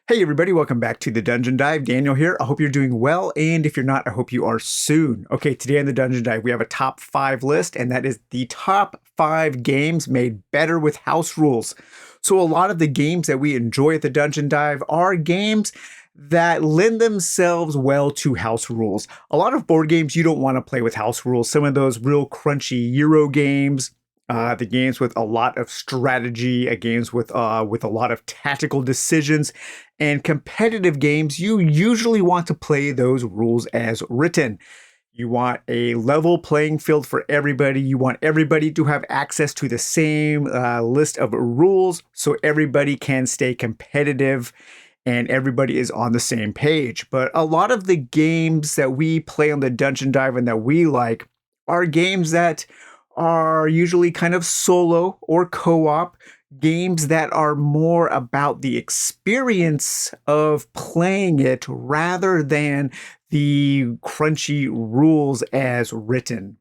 Hey everybody, welcome back to the Dungeon Dive. Daniel here. I hope you're doing well, and if you're not, I hope you are soon. Okay, today on the Dungeon Dive, we have a top 5 list, and that is the top 5 games made better with house rules. So a lot of the games that we enjoy at the Dungeon Dive are games that lend themselves well to house rules. A lot of board games you don't want to play with house rules. Some of those real crunchy Euro games, the games with a lot of strategy, games with a lot of tactical decisions, and competitive games, you usually want to play those rules as written. You want a level playing field for everybody. You want everybody to have access to the same list of rules so everybody can stay competitive and everybody is on the same page. But a lot of the games that we play on the Dungeon Dive and that we like are games that are usually kind of solo or co-op, games that are more about the experience of playing it rather than the crunchy rules as written.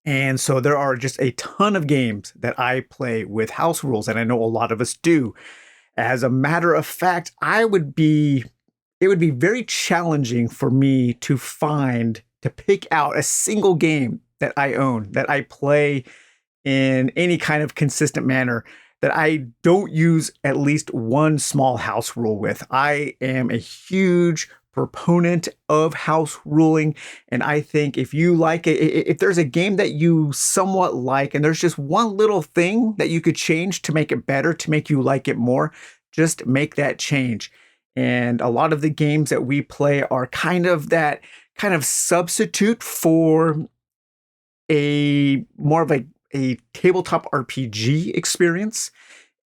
And so there are just a ton of games that I play with house rules, and I know a lot of us do. As a matter of fact, it would be very challenging for me to pick out a single game that I own, that I play in any kind of consistent manner, that I don't use at least one small house rule with. I am a huge proponent of house ruling, and I think if you like it, if there's a game that you somewhat like, and there's just one little thing that you could change to make it better, to make you like it more, just make that change. And a lot of the games that we play are kind of that kind of substitute for a more of a tabletop RPG experience.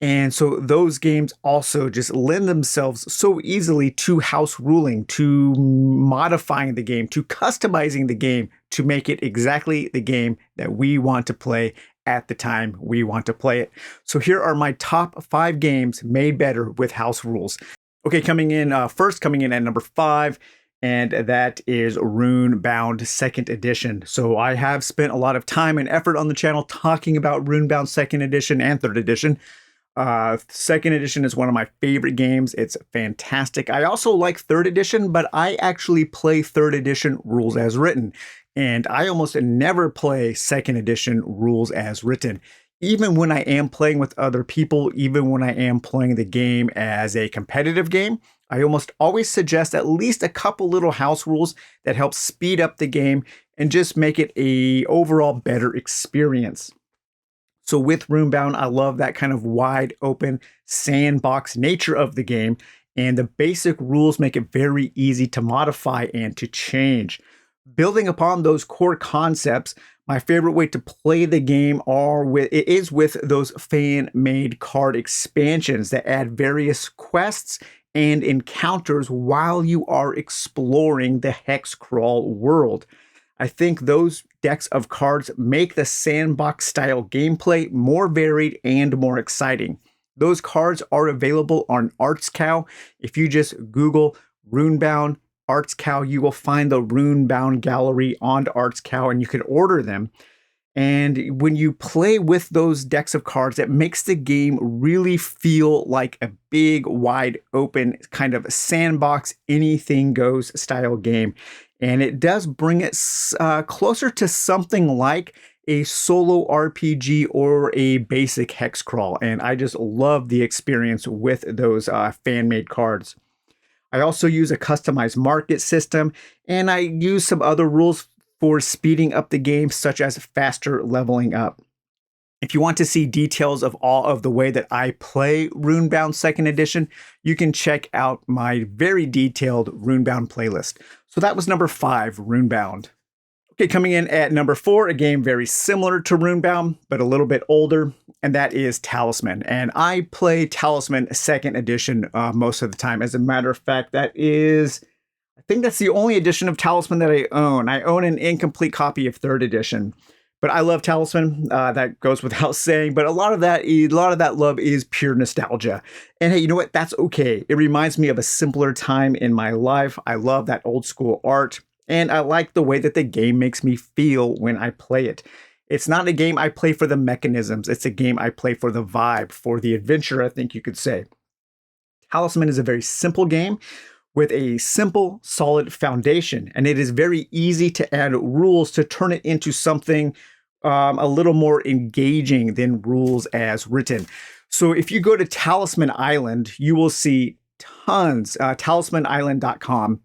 And so those games also just lend themselves so easily to house ruling, to modifying the game, to customizing the game to make it exactly the game that we want to play at the time we want to play it. So here are my top 5 games made better with house rules. Okay, coming in at number 5, and that is Runebound 2nd Edition. So I have spent a lot of time and effort on the channel talking about Runebound 2nd Edition and 3rd Edition. 2nd Edition is one of my favorite games. It's fantastic. I also like 3rd Edition, but I actually play 3rd Edition rules as written. And I almost never play 2nd Edition rules as written. Even when I am playing with other people, even when I am playing the game as a competitive game, I almost always suggest at least a couple little house rules that help speed up the game and just make it a overall better experience. So with Runebound, I love that kind of wide open sandbox nature of the game, and the basic rules make it very easy to modify and to change. Building upon those core concepts, my favorite way to play the game is with those fan-made card expansions that add various quests and encounters while you are exploring the hex crawl world. I think those decks of cards make the sandbox style gameplay more varied and more exciting. Those cards are available on ArtsCow. If you just Google Runebound ArtsCow, you will find the Runebound gallery on ArtsCow, and you can order them. And when you play with those decks of cards, it makes the game really feel like a big, wide open kind of sandbox, anything goes style game. And it does bring it closer to something like a solo RPG or a basic hex crawl. And I just love the experience with those fan-made cards. I also use a customized market system, and I use some other rules for speeding up the game, such as faster leveling up. If you want to see details of all of the way that I play Runebound 2nd Edition, you can check out my very detailed Runebound playlist. So that was number 5, Runebound. Okay, coming in at number 4, a game very similar to Runebound, but a little bit older, and that is Talisman. And I play Talisman 2nd Edition most of the time. As a matter of fact, I think that's the only edition of Talisman that I own. I own an incomplete copy of 3rd Edition. But I love Talisman. That goes without saying. But a lot of that love is pure nostalgia. And hey, you know what? That's okay. It reminds me of a simpler time in my life. I love that old school art, and I like the way that the game makes me feel when I play it. It's not a game I play for the mechanisms. It's a game I play for the vibe, for the adventure, I think you could say. Talisman is a very simple game with a simple, solid foundation, and it is very easy to add rules to turn it into something a little more engaging than rules as written. So if you go to Talisman Island, you will see tons, talismanisland.com.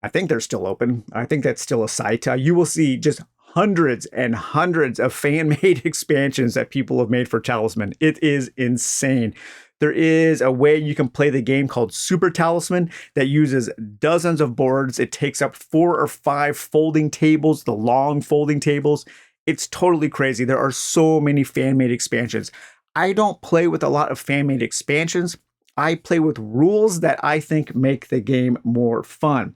I think they're still open. I think that's still a site. You will see just hundreds and hundreds of fan-made expansions that people have made for Talisman. It is insane. There is a way you can play the game called Super Talisman that uses dozens of boards. It takes up 4 or 5 folding tables, the long folding tables. It's totally crazy. There are so many fan-made expansions. I don't play with a lot of fan-made expansions. I play with rules that I think make the game more fun.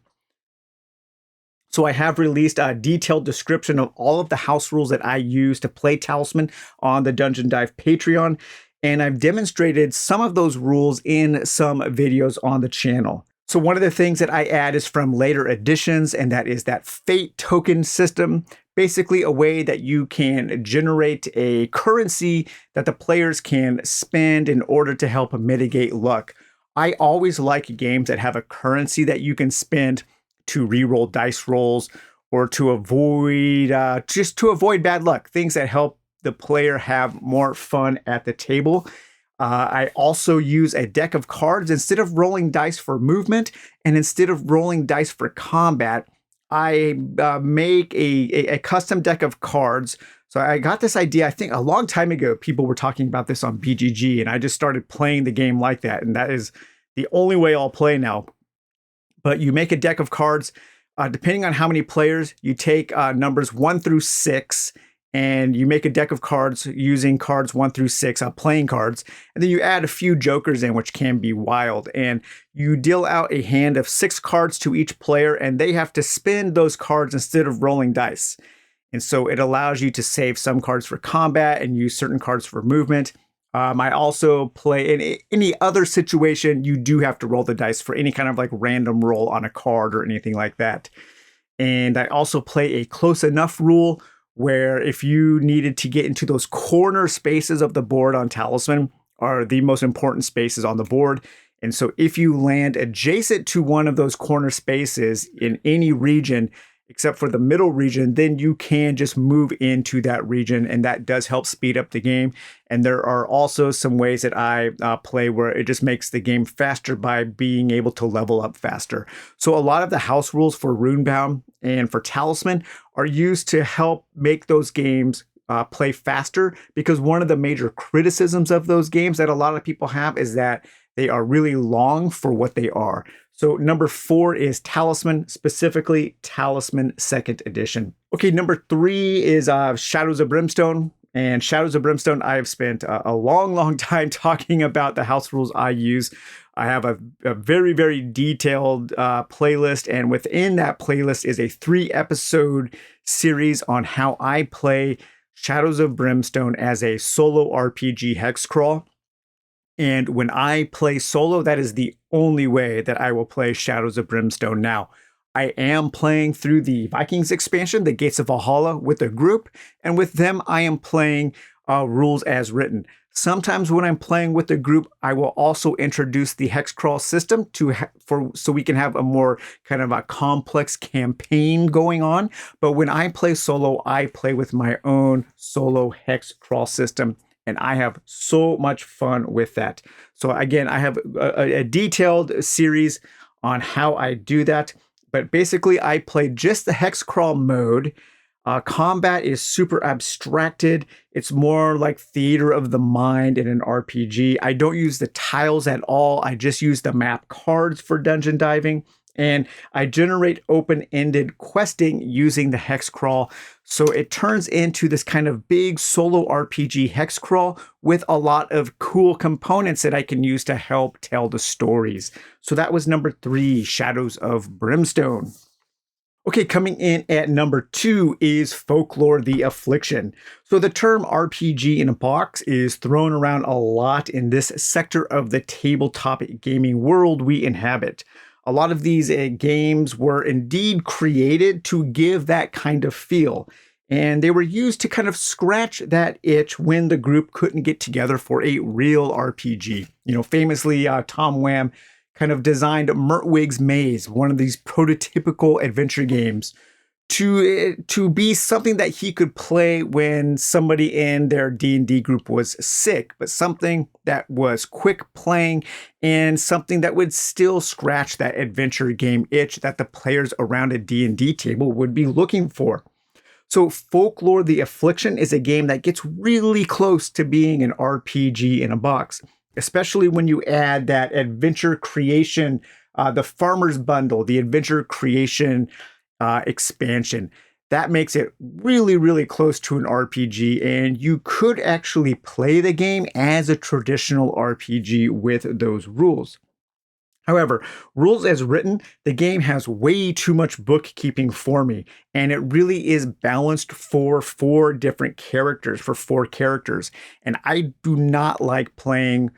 So I have released a detailed description of all of the house rules that I use to play Talisman on the Dungeon Dive Patreon. And I've demonstrated some of those rules in some videos on the channel. So one of the things that I add is from later editions, and that is that fate token system. Basically a way that you can generate a currency that the players can spend in order to help mitigate luck. I always like games that have a currency that you can spend to reroll dice rolls or to avoid, just to avoid bad luck, things that help the player have more fun at the table. I also use a deck of cards instead of rolling dice for movement and instead of rolling dice for combat. I make a custom deck of cards. So I got this idea, I think a long time ago, people were talking about this on BGG, and I just started playing the game like that. And that is the only way I'll play now. But you make a deck of cards, depending on how many players, you take numbers 1 through 6, and you make a deck of cards using cards 1 through 6, playing cards, and then you add a few jokers in, which can be wild. And you deal out a hand of 6 cards to each player, and they have to spend those cards instead of rolling dice. And so it allows you to save some cards for combat and use certain cards for movement. I also play in any other situation, you do have to roll the dice for any kind of like random roll on a card or anything like that. And I also play a close enough rule where if you needed to get into those corner spaces of the board on Talisman are the most important spaces on the board. And so if you land adjacent to one of those corner spaces in any region, except for the middle region, then you can just move into that region, and that does help speed up the game. And there are also some ways that I play where it just makes the game faster by being able to level up faster. So a lot of the house rules for Runebound and for Talisman are used to help make those games play faster, because one of the major criticisms of those games that a lot of people have is that they are really long for what they are. So number 4 is Talisman, specifically Talisman 2nd edition. Okay, number 3 is Shadows of Brimstone. And Shadows of Brimstone, I have spent a long time talking about the house rules I use. I have a very, very detailed playlist, and within that playlist is a 3-episode series on how I play Shadows of Brimstone as a solo RPG hex crawl. And when I play solo, that is the only way that I will play Shadows of Brimstone now. I am playing through the Vikings expansion, the Gates of Valhalla, with a group, and with them I am playing rules as written. Sometimes when I'm playing with a group, I will also introduce the hex crawl system so we can have a more kind of a complex campaign going on. But when I play solo, I play with my own solo hex crawl system. And I have so much fun with that. So again, I have a detailed series on how I do that. But basically, I play just the hex crawl mode. Combat is super abstracted. It's more like theater of the mind in an RPG. I don't use the tiles at all. I just use the map cards for dungeon diving. And I generate open-ended questing using the hex crawl. So it turns into this kind of big solo RPG hex crawl with a lot of cool components that I can use to help tell the stories. So that was number 3, Shadows of Brimstone. Okay, coming in at number 2 is Folklore the Affliction. So the term RPG in a box is thrown around a lot in this sector of the tabletop gaming world we inhabit. A lot of these games were indeed created to give that kind of feel. And they were used to kind of scratch that itch when the group couldn't get together for a real RPG. You know, famously, Tom Wham kind of designed Mertwig's Maze, one of these prototypical adventure games, to be something that he could play when somebody in their D&D group was sick, but something that was quick playing and something that would still scratch that adventure game itch that the players around a D&D table would be looking for. So Folklore the Affliction is a game that gets really close to being an RPG in a box, especially when you add that adventure creation, the Farmer's Bundle, the adventure creation expansion. That makes it really, really close to an RPG, and you could actually play the game as a traditional RPG with those rules. However, rules as written, the game has way too much bookkeeping for me, and it really is balanced for four characters, and I do not like playing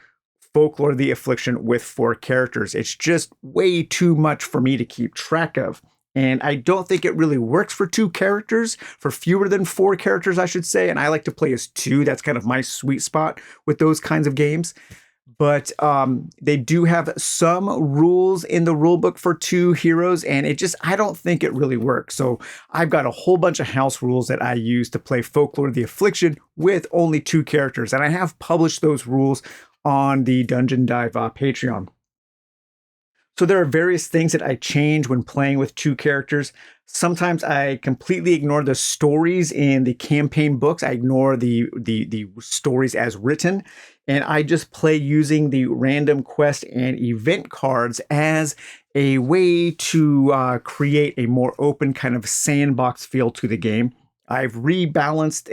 Folklore the Affliction with 4 characters. It's just way too much for me to keep track of. And I don't think it really works for 2 characters, for fewer than 4 characters, I should say. And I like to play as 2. That's kind of my sweet spot with those kinds of games. But they do have some rules in the rulebook for 2 heroes, and I don't think it really works. So I've got a whole bunch of house rules that I use to play Folklore the Affliction with only 2 characters. And I have published those rules on the Dungeon Dive Patreon. So there are various things that I change when playing with 2 characters. Sometimes I completely ignore the stories in the campaign books. I ignore the stories as written, and I just play using the random quest and event cards as a way to create a more open kind of sandbox feel to the game. I've rebalanced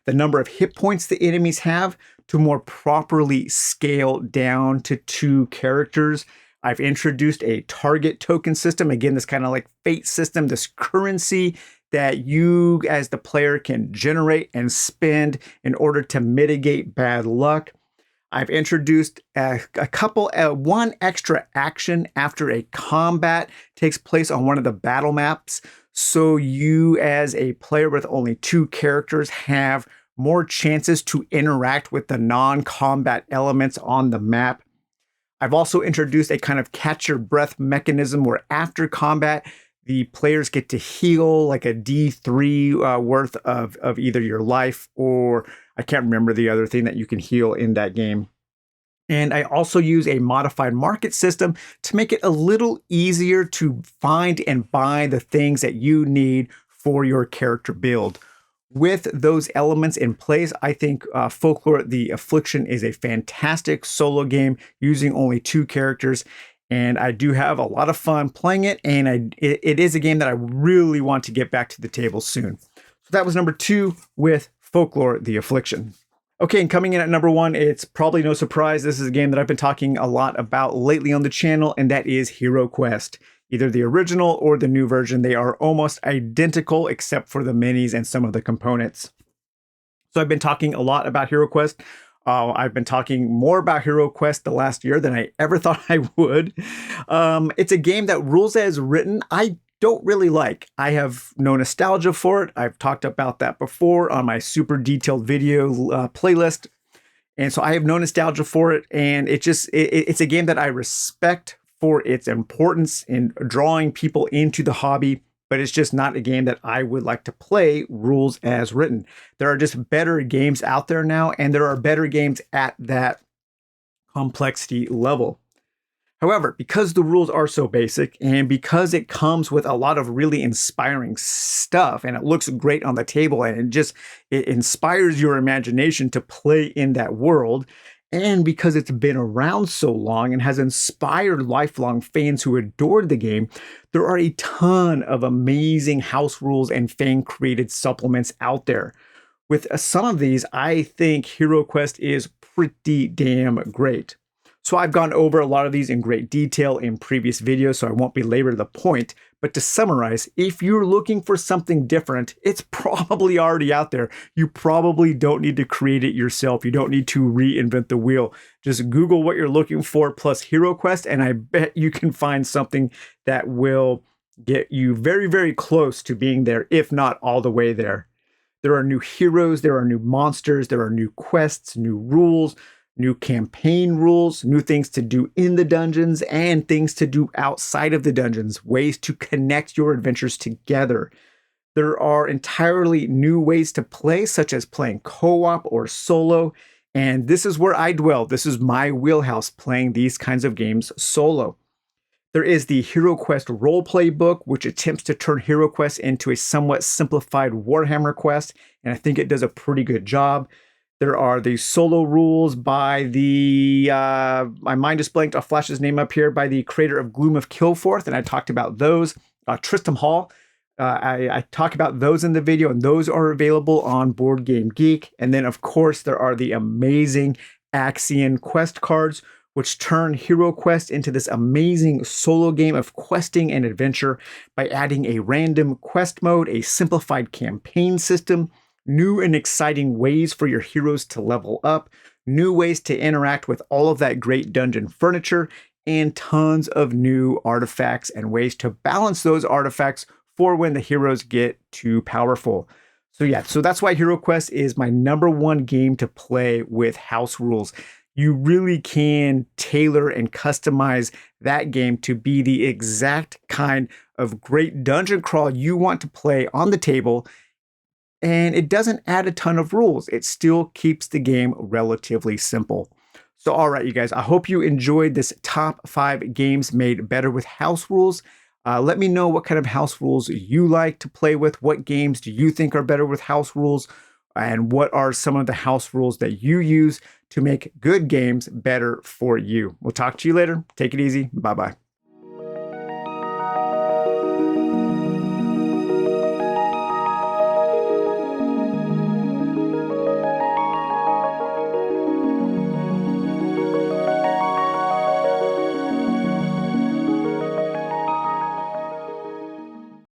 the number of hit points the enemies have to more properly scale down to 2 characters. I've introduced a target token system. Again, this kind of like fate system, this currency that you as the player can generate and spend in order to mitigate bad luck. I've introduced one extra action after a combat takes place on one of the battle maps. So you as a player with only 2 characters have more chances to interact with the non-combat elements on the map. I've also introduced a kind of catch your breath mechanism where after combat, the players get to heal like a D3 worth of either your life, or I can't remember the other thing that you can heal in that game. And I also use a modified market system to make it a little easier to find and buy the things that you need for your character build. With those elements in place, I think Folklore the Affliction is a fantastic solo game using only 2 characters, and I do have a lot of fun playing it, and it is a game that I really want to get back to the table soon. So that was number 2 with Folklore the Affliction. Okay, and coming in at number 1, it's probably no surprise, this is a game that I've been talking a lot about lately on the channel, and that is HeroQuest. Either the original or the new version, they are almost identical except for the minis and some of the components. So I've been talking a lot about HeroQuest. I've been talking more about HeroQuest the last year than I ever thought I would. It's a game that rules as written, I don't really like. I have no nostalgia for it. I've talked about that before on my super detailed video playlist. And so I have no nostalgia for it. And it's a game that I respect for its importance in drawing people into the hobby, but it's just not a game that I would like to play rules as written. There are just better games out there now, and there are better games at that complexity level. However, because the rules are so basic, and because it comes with a lot of really inspiring stuff, and it looks great on the table, and it inspires your imagination to play in that world, and because it's been around so long and has inspired lifelong fans who adored the game, there are a ton of amazing house rules and fan-created supplements out there. With some of these, I think HeroQuest is pretty damn great. So I've gone over a lot of these in great detail in previous videos, so I won't belabor the point. But to summarize, if you're looking for something different, it's probably already out there. You probably don't need to create it yourself. You don't need to reinvent the wheel. Just Google what you're looking for plus HeroQuest, and I bet you can find something that will get you very, very close to being there, if not all the way there. There are new heroes, there are new monsters, there are new quests, new rules, new campaign rules, new things to do in the dungeons, and things to do outside of the dungeons, ways to connect your adventures together. There are entirely new ways to play, such as playing co-op or solo. And this is where I dwell. This is my wheelhouse, playing these kinds of games solo. There is the HeroQuest roleplay book, which attempts to turn HeroQuest into a somewhat simplified Warhammer quest, and I think it does a pretty good job. There are the solo rules by the, my mind just blanked, I'll flash his name up here, by the creator of Gloom of Kilforth, and I talked about those. Tristram Hall, I talk about those in the video, and those are available on Board Game Geek. And then, of course, there are the amazing Axion quest cards, which turn HeroQuest into this amazing solo game of questing and adventure by adding a random quest mode, a simplified campaign system, new and exciting ways for your heroes to level up, new ways to interact with all of that great dungeon furniture, and tons of new artifacts and ways to balance those artifacts for when the heroes get too powerful. So yeah, so that's why HeroQuest is my #1 game to play with house rules. You really can tailor and customize that game to be the exact kind of great dungeon crawl you want to play on the table. And it doesn't add a ton of rules. It still keeps the game relatively simple. So all right, you guys, I hope you enjoyed this top 5 games made better with house rules. Let me know what kind of house rules you like to play with. What games do you think are better with house rules? And what are some of the house rules that you use to make good games better for you? We'll talk to you later. Take it easy. Bye-bye.